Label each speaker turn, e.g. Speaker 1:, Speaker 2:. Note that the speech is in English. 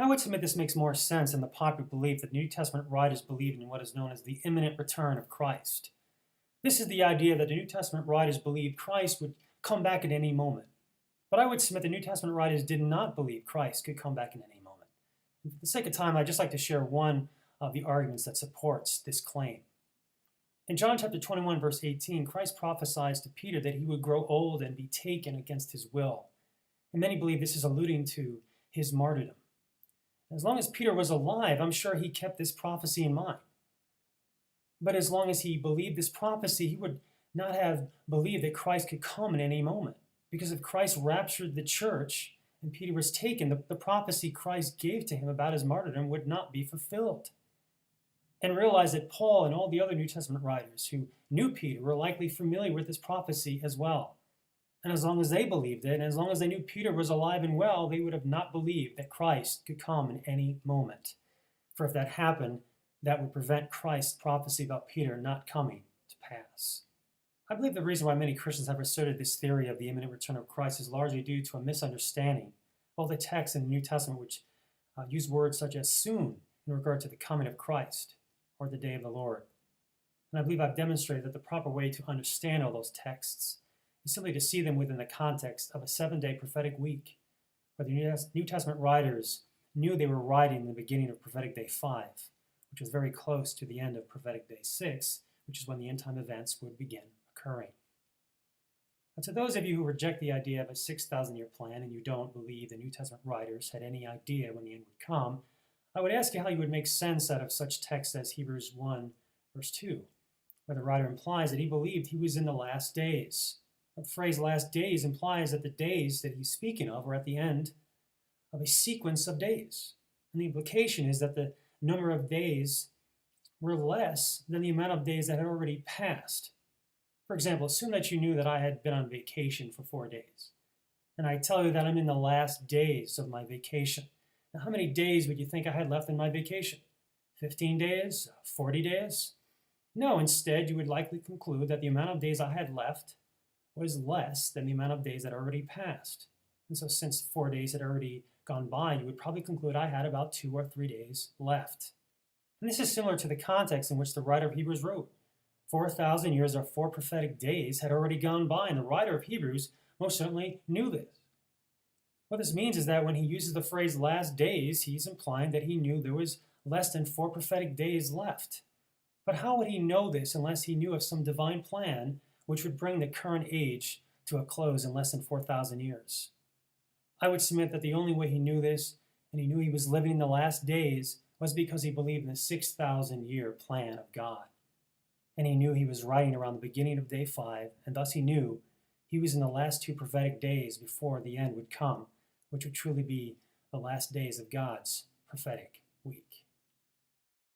Speaker 1: I would submit this makes more sense than the popular belief that New Testament writers believed in what is known as the imminent return of Christ. This is the idea that the New Testament writers believed Christ would come back at any moment. But I would submit the New Testament writers did not believe Christ could come back in any moment. And for the sake of time, I'd just like to share one of the arguments that supports this claim. In John chapter 21, verse 18, Christ prophesies to Peter that he would grow old and be taken against his will. And many believe this is alluding to his martyrdom. As long as Peter was alive, I'm sure he kept this prophecy in mind. But as long as he believed this prophecy, he would not have believed that Christ could come in any moment. Because if Christ raptured the church and Peter was taken, the prophecy Christ gave to him about his martyrdom would not be fulfilled. And realize that Paul and all the other New Testament writers who knew Peter were likely familiar with this prophecy as well. And as long as they believed it, and as long as they knew Peter was alive and well, they would have not believed that Christ could come in any moment. For if that happened, that would prevent Christ's prophecy about Peter not coming to pass. I believe the reason why many Christians have asserted this theory of the imminent return of Christ is largely due to a misunderstanding of the texts in the New Testament which use words such as soon in regard to the coming of Christ or the day of the Lord. And I believe I've demonstrated that the proper way to understand all those texts is simply to see them within the context of a 7-day prophetic week, where the New Testament writers knew they were writing the beginning of prophetic day 5, which was very close to the end of prophetic day 6, which is when the end time events would begin occurring. And to those of you who reject the idea of a 6,000-year plan and you don't believe the New Testament writers had any idea when the end would come, I would ask you how you would make sense out of such texts as Hebrews 1, verse 2, where the writer implies that he believed he was in the last days. The phrase last days implies that the days that he's speaking of are at the end of a sequence of days. And the implication is that the number of days were less than the amount of days that had already passed. For example, assume that you knew that I had been on vacation for 4 days. And I tell you that I'm in the last days of my vacation. Now, how many days would you think I had left in my vacation? 15 days? 40 days? No, instead, you would likely conclude that the amount of days I had left was less than the amount of days that already passed. And so since 4 days had already gone by, you would probably conclude I had about 2 or 3 days left. And this is similar to the context in which the writer of Hebrews wrote. 4,000 years or 4 prophetic days had already gone by, and the writer of Hebrews most certainly knew this. What this means is that when he uses the phrase last days, he's implying that he knew there was less than 4 prophetic days left. But how would he know this unless he knew of some divine plan which would bring the current age to a close in less than 4,000 years? I would submit that the only way he knew this, and he knew he was living in the last days, was because he believed in the 6,000-year plan of God. And he knew he was writing around the beginning of day 5, and thus he knew he was in the last 2 prophetic days before the end would come, which would truly be the last days of God's prophetic week.